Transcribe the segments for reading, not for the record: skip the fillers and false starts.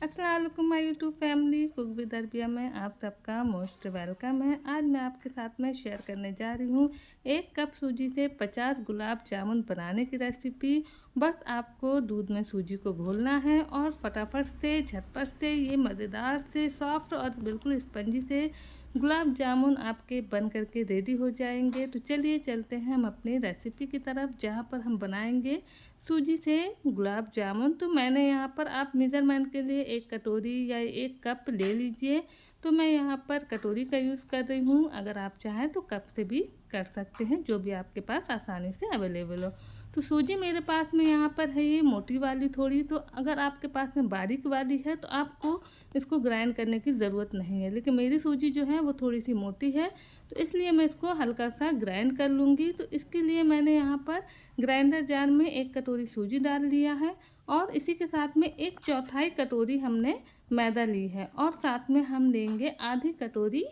अस्सलाम वालेकुम my YouTube family. Cook with Arabia में आप सबका मोस्ट वेलकम है। आज मैं आपके साथ में शेयर करने जा रही हूँ 1 कप सूजी से 50 गुलाब जामुन बनाने की रेसिपी। बस आपको दूध में सूजी को घोलना है और फटाफट से झटपट से ये मज़ेदार से सॉफ्ट और बिल्कुल स्पंजी से गुलाब जामुन आपके बन करके रेडी हो जाएंगे। तो चलिए चलते हैं हम अपनी रेसिपी की तरफ, जहाँ पर हम बनाएंगे सूजी से गुलाब जामुन। तो मैंने यहाँ पर आप मेज़रमेंट के लिए 1 कटोरी या 1 कप ले लीजिए। तो मैं यहाँ पर कटोरी का यूज़ कर रही हूँ, अगर आप चाहें तो कप से भी कर सकते हैं, जो भी आपके पास आसानी से अवेलेबल हो। तो सूजी मेरे पास में यहाँ पर है ये मोटी वाली थोड़ी, तो अगर आपके पास में बारीक वाली है तो आपको इसको ग्राइंड करने की ज़रूरत नहीं है, लेकिन मेरी सूजी जो है वो थोड़ी सी मोटी है, तो इसलिए मैं इसको हल्का सा ग्राइंड कर लूँगी। तो इसके लिए मैंने यहाँ पर ग्राइंडर जार में 1 कटोरी सूजी डाल लिया है और इसी के साथ में 1/4 कटोरी हमने मैदा ली है और साथ में हम लेंगे आधी कटोरी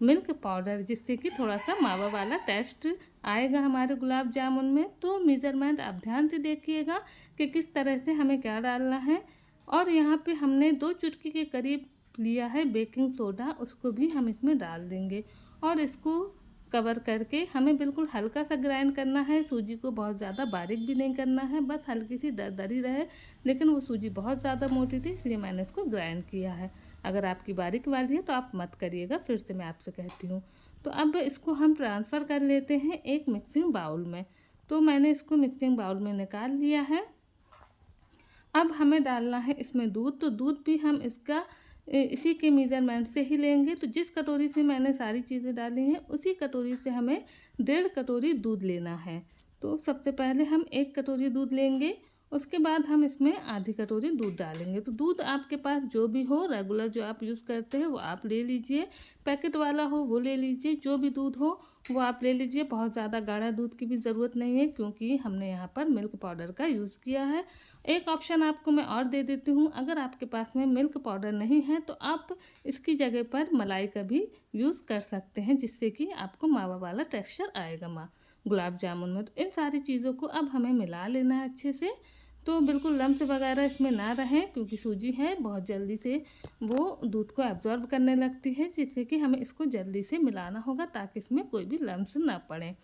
मिल्क पाउडर, जिससे कि थोड़ा सा मावा वाला टेस्ट आएगा हमारे गुलाब जामुन में। तो मेज़रमेंट आप ध्यान से देखिएगा कि किस तरह से हमें क्या डालना है। और यहाँ पे हमने 2 चुटकी के करीब लिया है बेकिंग सोडा, उसको भी हम इसमें डाल देंगे और इसको कवर करके हमें बिल्कुल हल्का सा ग्राइंड करना है। सूजी को बहुत ज़्यादा बारीक भी नहीं करना है, बस हल्की सी दरदरी रहे। लेकिन वो सूजी बहुत ज़्यादा मोटी थी, इसलिए मैंने इसको ग्राइंड किया है। अगर आपकी बारीक वाली है तो आप मत करिएगा, फिर से मैं आपसे कहती हूँ। तो अब इसको हम ट्रांसफ़र कर लेते हैं एक मिक्सिंग बाउल में। तो मैंने इसको मिक्सिंग बाउल में निकाल लिया है। अब हमें डालना है इसमें दूध। तो दूध भी हम इसका इसी के मेज़रमेंट से ही लेंगे। तो जिस कटोरी से मैंने सारी चीज़ें डाली हैं उसी कटोरी से हमें 1.5 कटोरी दूध लेना है। तो सबसे पहले हम 1 कटोरी दूध लेंगे, उसके बाद हम इसमें आधी कटोरी दूध डालेंगे। तो दूध आपके पास जो भी हो, रेगुलर जो आप यूज़ करते हैं वो आप ले लीजिए, पैकेट वाला हो वो ले लीजिए, जो भी दूध हो वो आप ले लीजिए। बहुत ज़्यादा गाढ़ा दूध की भी ज़रूरत नहीं है, क्योंकि हमने यहाँ पर मिल्क पाउडर का यूज़ किया है। एक ऑप्शन आपको मैं और दे देती हूँ, अगर आपके पास में मिल्क पाउडर नहीं है तो आप इसकी जगह पर मलाई का भी यूज़ कर सकते हैं, जिससे कि आपको मावा वाला टेक्सचर आएगा गुलाब जामुन में। तो इन सारी चीज़ों को अब हमें मिला लेना है अच्छे से, तो बिल्कुल लम्स वगैरह इसमें ना रहें, क्योंकि सूजी है बहुत जल्दी से वो दूध को एब्जॉर्ब करने लगती है, जिससे कि हमें इसको जल्दी से मिलाना होगा ताकि इसमें कोई भी लम्स ना पड़े।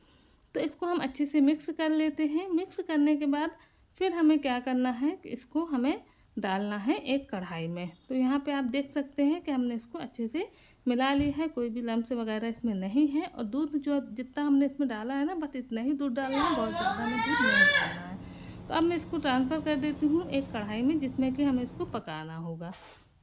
तो इसको हम अच्छे से मिक्स कर लेते हैं। मिक्स करने के बाद फिर हमें क्या करना है कि इसको हमें डालना है एक कढ़ाई में। तो यहाँ पे आप देख सकते हैं कि हमने इसको अच्छे से मिला लिया है, कोई भी लम्स वगैरह इसमें नहीं है। और दूध जो जितना हमने इसमें डाला है ना, बस इतना ही दूध डालना है, बहुत ज़्यादा हमें दूध नहीं डालना है। तो अब मैं इसको ट्रांसफ़र कर देती हूँ एक कढ़ाई में, जिसमें कि हमें इसको पकाना होगा।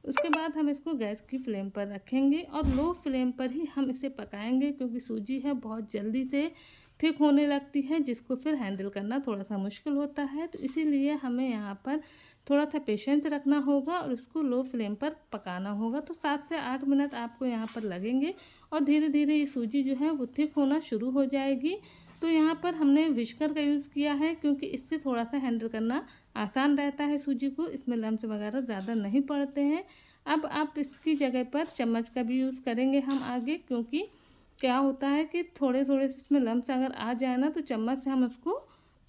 उसके बाद हम इसको गैस की फ्लेम पर रखेंगे और लो फ्लेम पर ही हम इसे पकाएंगे, क्योंकि सूजी है बहुत जल्दी से थिक होने लगती है, जिसको फिर हैंडल करना थोड़ा सा मुश्किल होता है। तो इसीलिए हमें यहाँ पर थोड़ा सा पेशेंस रखना होगा और इसको लो फ्लेम पर पकाना होगा। तो 7 से 8 मिनट आपको यहाँ पर लगेंगे और धीरे धीरे ये सूजी जो है वो थिक होना शुरू हो जाएगी। तो यहाँ पर हमने विस्कर का यूज़ किया है, क्योंकि इससे थोड़ा सा हैंडल करना आसान रहता है सूजी को, इसमें लम्स वगैरह ज़्यादा नहीं पड़ते हैं। अब आप इसकी जगह पर चम्मच का भी यूज़ करेंगे हम आगे, क्योंकि क्या होता है कि थोड़े थोड़े से इसमें लम्स अगर आ जाए ना, तो चम्मच से हम उसको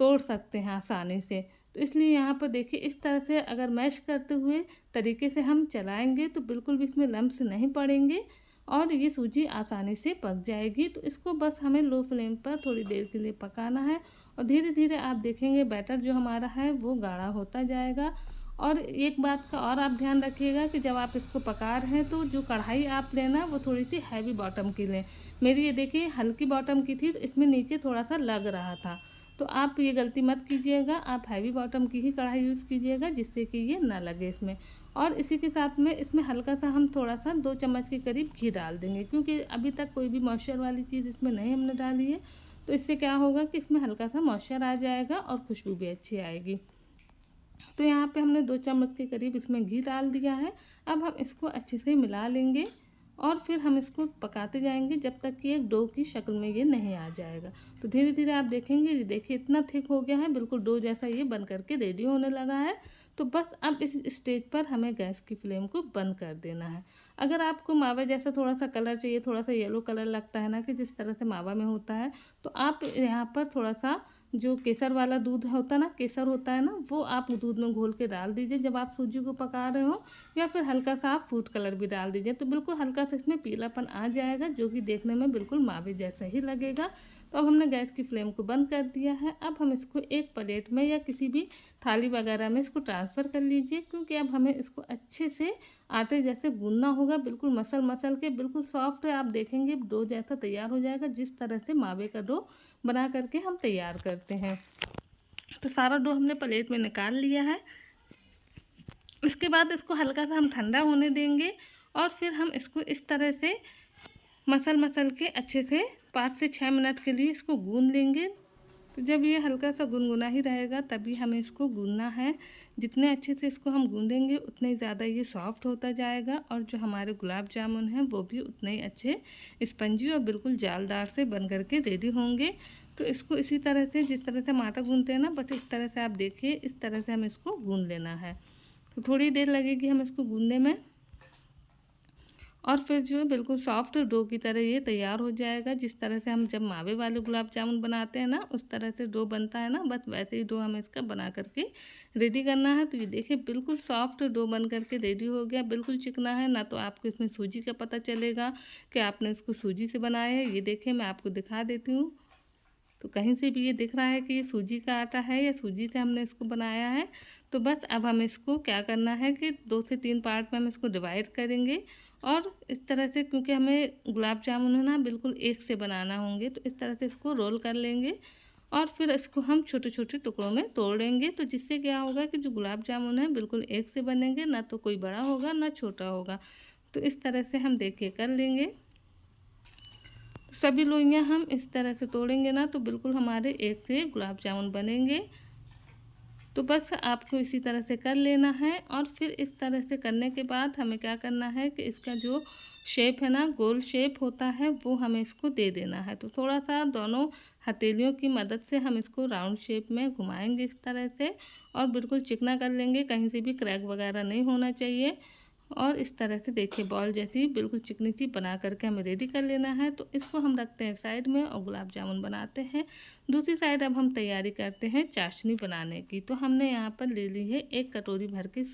तोड़ सकते हैं आसानी से। तो इसलिए यहाँ पर देखिए, इस तरह से अगर मैश करते हुए तरीके से हम चलाएंगे तो बिल्कुल भी इसमें लम्स नहीं पड़ेंगे और ये सूजी आसानी से पक जाएगी। तो इसको बस हमें लो फ्लेम पर थोड़ी देर के लिए पकाना है और धीरे धीरे आप देखेंगे बैटर जो हमारा है वो गाढ़ा होता जाएगा। और एक बात का और आप ध्यान रखिएगा कि जब आप इसको पका रहे हैं तो जो कढ़ाई आप लेना वो थोड़ी सी हैवी बॉटम की लें। मेरी ये देखिए हल्की बॉटम की थी, तो इसमें नीचे थोड़ा सा लग रहा था। तो आप ये गलती मत कीजिएगा, आप हैवी बॉटम की ही कढ़ाई यूज़ कीजिएगा, जिससे कि ये ना लगे इसमें। और इसी के साथ में इसमें हल्का सा हम थोड़ा सा 2 चम्मच के करीब घी डाल देंगे, क्योंकि अभी तक कोई भी मॉइस्चर वाली चीज़ इसमें नहीं हमने डाली है। तो इससे क्या होगा कि इसमें हल्का सा मॉइस्चर आ जाएगा और खुशबू भी अच्छी आएगी। तो यहाँ पे हमने 2 चम्मच के करीब इसमें घी डाल दिया है। अब हम इसको अच्छे से मिला लेंगे और फिर हम इसको पकाते जाएंगे जब तक कि एक डो की शक्ल में ये नहीं आ जाएगा। तो धीरे धीरे आप देखेंगे, ये देखिए इतना थिक हो गया है, बिल्कुल डो जैसा ये बन करके रेडी होने लगा है। तो बस अब इस स्टेज पर हमें गैस की फ्लेम को बंद कर देना है। अगर आपको मावा जैसा थोड़ा सा कलर चाहिए, थोड़ा सा येलो कलर लगता है ना कि जिस तरह से मावा में होता है, तो आप यहाँ पर थोड़ा सा जो केसर वाला दूध होता है ना, केसर होता है ना, वो आप दूध में घोल के डाल दीजिए जब आप सूजी को पका रहे हो, या फिर हल्का सा आप फूड कलर भी डाल दीजिए, तो बिल्कुल हल्का सा इसमें पीलापन आ जाएगा जो कि देखने में बिल्कुल मावे जैसा ही लगेगा। तो अब हमने गैस की फ्लेम को बंद कर दिया है। अब हम इसको एक प्लेट में या किसी भी थाली वगैरह में इसको ट्रांसफ़र कर लीजिए, क्योंकि अब हमें इसको अच्छे से आटे जैसे गूंदना होगा, बिल्कुल मसल मसल के बिल्कुल सॉफ्ट है, आप देखेंगे डो जैसा तैयार हो जाएगा, जिस तरह से मावे का डो बना करके हम तैयार करते हैं। तो सारा डो हमने प्लेट में निकाल लिया है। इसके बाद इसको हल्का सा हम ठंडा होने देंगे और फिर हम इसको इस तरह से मसल के अच्छे से 5 से 6 मिनट के लिए इसको गूंद लेंगे। तो जब ये हल्का सा गुनगुना ही रहेगा तभी हमें इसको गूंदना है। जितने अच्छे से इसको हम गूंदेंगे उतने ज़्यादा ये सॉफ्ट होता जाएगा और जो हमारे गुलाब जामुन हैं वो भी उतने ही अच्छे स्पंजी और बिल्कुल जालदार से बन करके रेडी होंगे। तो इसको इसी तरह से, जिस तरह से हम आटा गूंदते हैं ना, बस इस तरह से आप देखिए, इस तरह से हमें इसको गूंद लेना है। तो थोड़ी देर लगेगी हम इसको गूंदने में और फिर जो है बिल्कुल सॉफ्ट डो की तरह ये तैयार हो जाएगा। जिस तरह से हम जब मावे वाले गुलाब जामुन बनाते हैं ना, उस तरह से डो बनता है ना, बस वैसे ही डो हमें इसका बना करके रेडी करना है। तो ये देखिए बिल्कुल सॉफ्ट डो बन करके रेडी हो गया, बिल्कुल चिकना है ना, तो आपको इसमें सूजी का पता चलेगा कि आपने इसको सूजी से बनाया है। ये देखिए मैं आपको दिखा देती हूँ, तो कहीं से भी ये दिख रहा है कि ये सूजी का आटा है या सूजी से हमने इसको बनाया है। तो बस अब हम इसको क्या करना है कि 2 से 3 पार्ट में हम इसको डिवाइड करेंगे और इस तरह से, क्योंकि हमें गुलाब जामुन है ना बिल्कुल एक से बनाना होंगे, तो इस तरह से इसको रोल कर लेंगे और फिर इसको हम छोटे छोटे टुकड़ों में तोड़ेंगे। तो जिससे क्या होगा कि जो गुलाब जामुन है बिल्कुल एक से बनेंगे, ना तो कोई बड़ा होगा ना छोटा होगा। तो इस तरह से हम देखिए कर लेंगे। सभी लोइयाँ हम इस तरह से तोड़ेंगे ना, तो बिल्कुल हमारे एक से गुलाब जामुन बनेंगे। तो बस आपको इसी तरह से कर लेना है और फिर इस तरह से करने के बाद हमें क्या करना है कि इसका जो शेप है ना, गोल शेप होता है, वो हमें इसको दे देना है। तो थोड़ा सा दोनों हथेलियों की मदद से हम इसको राउंड शेप में घुमाएंगे इस तरह से और बिल्कुल चिकना कर लेंगे, कहीं से भी क्रैक वगैरह नहीं होना चाहिए। और इस तरह से देखिए बॉल जैसी बिल्कुल चिकनी सी बना करके हमें रेडी कर लेना है। तो इसको हम रखते हैं साइड में और गुलाब जामुन बनाते हैं। दूसरी साइड अब हम तैयारी करते हैं चाशनी बनाने की। तो हमने यहाँ पर ले ली है 1 कटोरी भर के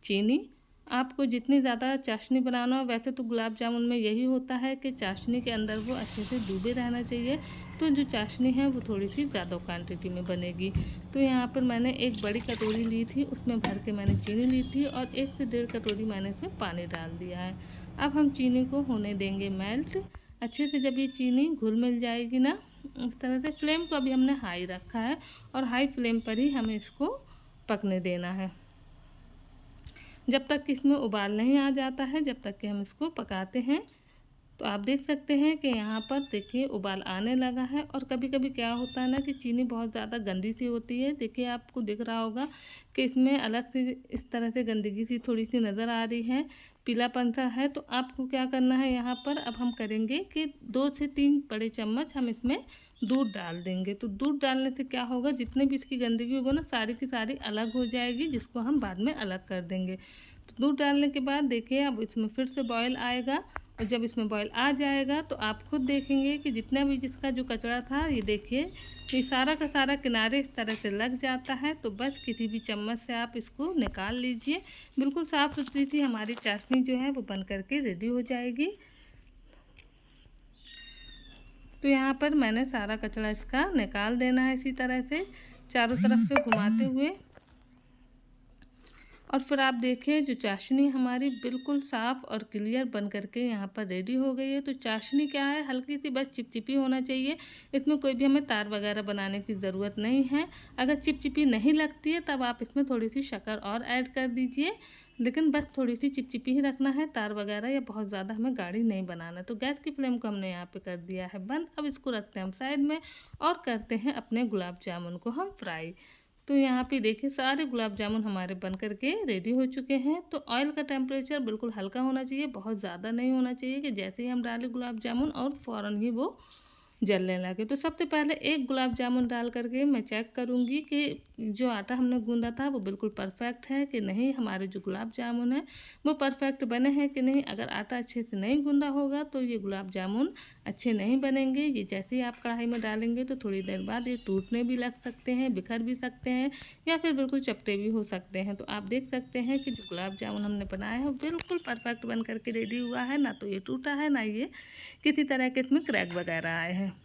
चीनी। आपको जितनी ज़्यादा चाशनी बनाना हो, वैसे तो गुलाब जामुन में यही होता है कि चाशनी के अंदर वो अच्छे से डूबे रहना चाहिए, तो जो चाशनी है वो थोड़ी सी ज़्यादा क्वांटिटी में बनेगी। तो यहाँ पर मैंने एक बड़ी कटोरी ली थी, उसमें भर के मैंने चीनी ली थी और 1 से 1.5 कटोरी मैंने इसमें पानी डाल दिया है। अब हम चीनी को होने देंगे मेल्ट अच्छे से। जब ये चीनी घुल मिल जाएगी ना इस तरह से, फ्लेम को अभी हमने हाई रखा है और हाई फ्लेम पर ही हमें इसको पकने देना है, जब तक कि इसमें उबाल नहीं आ जाता है, जब तक कि हम इसको पकाते हैं। तो आप देख सकते हैं कि यहाँ पर देखिए उबाल आने लगा है। और कभी कभी क्या होता है ना कि चीनी बहुत ज़्यादा गंदी सी होती है। देखिए आपको दिख रहा होगा कि इसमें अलग से इस तरह से गंदगी सी थोड़ी सी नज़र आ रही है, पीलापन सा है। तो आपको क्या करना है, यहाँ पर अब हम करेंगे कि 2 से 3 बड़े चम्मच हम इसमें दूध डाल देंगे। तो दूध डालने से क्या होगा, जितने भी इसकी गंदगी होगी ना सारी की सारी अलग हो जाएगी, जिसको हम बाद में अलग कर देंगे। तो दूध डालने के बाद देखिए अब इसमें फिर से बॉयल आएगा और जब इसमें बॉयल आ जाएगा तो आप खुद देखेंगे कि जितना भी जिसका जो कचरा था, ये देखिए ये सारा का सारा किनारे इस तरह से लग जाता है। तो बस किसी भी चम्मच से आप इसको निकाल लीजिए। बिल्कुल साफ़ सुथरी सी हमारी चाशनी जो है वो बन करके रेडी हो जाएगी। तो यहाँ पर मैंने सारा कचरा इसका निकाल देना है इसी तरह से चारों तरफ से घुमाते हुए। और फिर आप देखिए जो चाशनी हमारी बिल्कुल साफ़ और क्लियर बन करके यहाँ पर रेडी हो गई है। तो चाशनी क्या है, हल्की सी बस चिपचिपी होना चाहिए, इसमें कोई भी हमें तार वगैरह बनाने की ज़रूरत नहीं है। अगर चिपचिपी नहीं लगती है तब आप इसमें थोड़ी सी शक्कर और ऐड कर दीजिए, लेकिन बस थोड़ी सी चिपचिपी ही रखना है, तार वगैरह या बहुत ज़्यादा हमें गाढ़ी नहीं बनाना। तो गैस की फ्लेम को हमने यहाँ पे कर दिया है बंद। अब इसको रखते हैं हम साइड में और करते हैं अपने गुलाब जामुन को हम फ्राई। तो यहाँ पे देखिए सारे गुलाब जामुन हमारे बन करके रेडी हो चुके हैं। तो ऑयल का टेम्परेचर बिल्कुल हल्का होना चाहिए, बहुत ज़्यादा नहीं होना चाहिए कि जैसे ही हम डालें गुलाब जामुन और फ़ौरन ही वो जलने लगे। तो सबसे पहले एक गुलाब जामुन डाल करके मैं चेक करूँगी कि जो आटा हमने गूँधा था वो बिल्कुल परफेक्ट है कि नहीं, हमारे जो गुलाब जामुन है वो परफेक्ट बने हैं कि नहीं। अगर आटा अच्छे से नहीं गूँधा होगा तो ये गुलाब जामुन अच्छे नहीं बनेंगे। ये जैसे ही आप कढ़ाई में डालेंगे तो थोड़ी देर बाद ये टूटने भी लग सकते हैं, बिखर भी सकते हैं या फिर बिल्कुल चपटे भी हो सकते हैं। तो आप देख सकते हैं कि जो गुलाब जामुन हमने बनाया है वो बिल्कुल परफेक्ट बन करके रेडी हुआ है, ना तो ये टूटा है ना ये किसी तरह के इसमें क्रैक वगैरह आए हैं।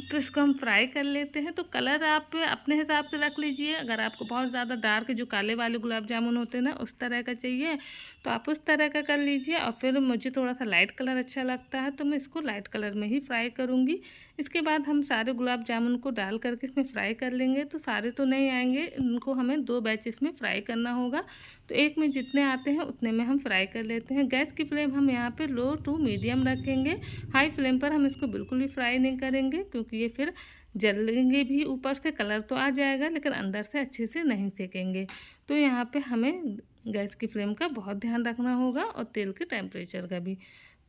तो इसको हम फ्राई कर लेते हैं। तो कलर आप अपने हिसाब से रख लीजिए। अगर आपको बहुत ज़्यादा डार्क जो काले वाले गुलाब जामुन होते हैं ना उस तरह का चाहिए तो आप उस तरह का कर लीजिए। और फिर मुझे थोड़ा सा लाइट कलर अच्छा लगता है तो मैं इसको लाइट कलर में ही फ्राई करूँगी। इसके बाद हम सारे गुलाब जामुन को डाल करके इसमें फ्राई कर लेंगे। तो सारे तो नहीं आएंगे, इनको हमें 2 बैच इसमें फ्राई करना होगा। तो एक में जितने आते हैं उतने में हम फ्राई कर लेते हैं। गैस की फ्लेम हम यहाँ पे लो टू मीडियम रखेंगे। हाई फ्लेम पर हम इसको बिल्कुल भी फ्राई नहीं करेंगे क्योंकि ये फिर जलेंगे भी। ऊपर से कलर तो आ जाएगा लेकिन अंदर से अच्छे से नहीं सेकेंगे। तो यहाँ पे हमें गैस की फ्लेम का बहुत ध्यान रखना होगा और तेल के टेम्परेचर का भी।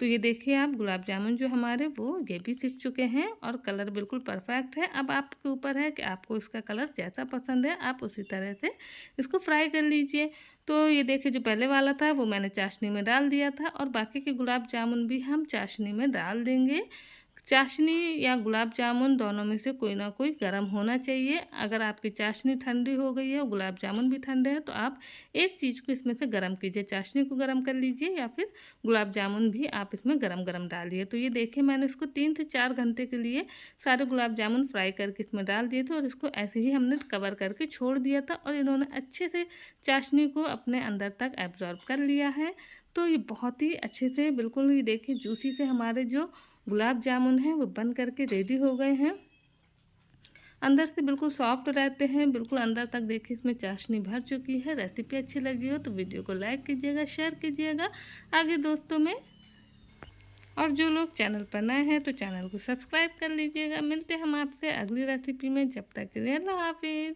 तो ये देखिए आप गुलाब जामुन जो हमारे वो ये भी सीख चुके हैं और कलर बिल्कुल परफेक्ट है। अब आपके ऊपर है कि आपको इसका कलर जैसा पसंद है आप उसी तरह से इसको फ्राई कर लीजिए। तो ये देखिए जो पहले वाला था वो मैंने चाशनी में डाल दिया था और बाकी के गुलाब जामुन भी हम चाशनी में डाल देंगे। चाशनी या गुलाब जामुन दोनों में से कोई ना कोई गर्म होना चाहिए। अगर आपकी चाशनी ठंडी हो गई है और गुलाब जामुन भी ठंडे हैं तो आप एक चीज़ को इसमें से गर्म कीजिए, चाशनी को गर्म कर लीजिए या फिर गुलाब जामुन भी आप इसमें गरम गरम डालिए। तो ये देखिए मैंने इसको 3 से 4 घंटे के लिए सारे गुलाब जामुन फ्राई करके इसमें डाल दिए थे और इसको ऐसे ही हमने कवर करके छोड़ दिया था और इन्होंने अच्छे से चाशनी को अपने अंदर तक एब्जॉर्ब कर लिया है। तो ये बहुत ही अच्छे से बिल्कुल ये देखिए जूसी से हमारे जो गुलाब जामुन हैं वो बन करके रेडी हो गए हैं। अंदर से बिल्कुल सॉफ्ट रहते हैं, बिल्कुल अंदर तक देखिए इसमें चाशनी भर चुकी है। रेसिपी अच्छी लगी हो तो वीडियो को लाइक कीजिएगा, शेयर कीजिएगा आगे दोस्तों में। और जो लोग चैनल पर नए हैं तो चैनल को सब्सक्राइब कर लीजिएगा। मिलते हैं हम आपसे अगली रेसिपी में, जब तक के लिए अल्लाह हाफिज़।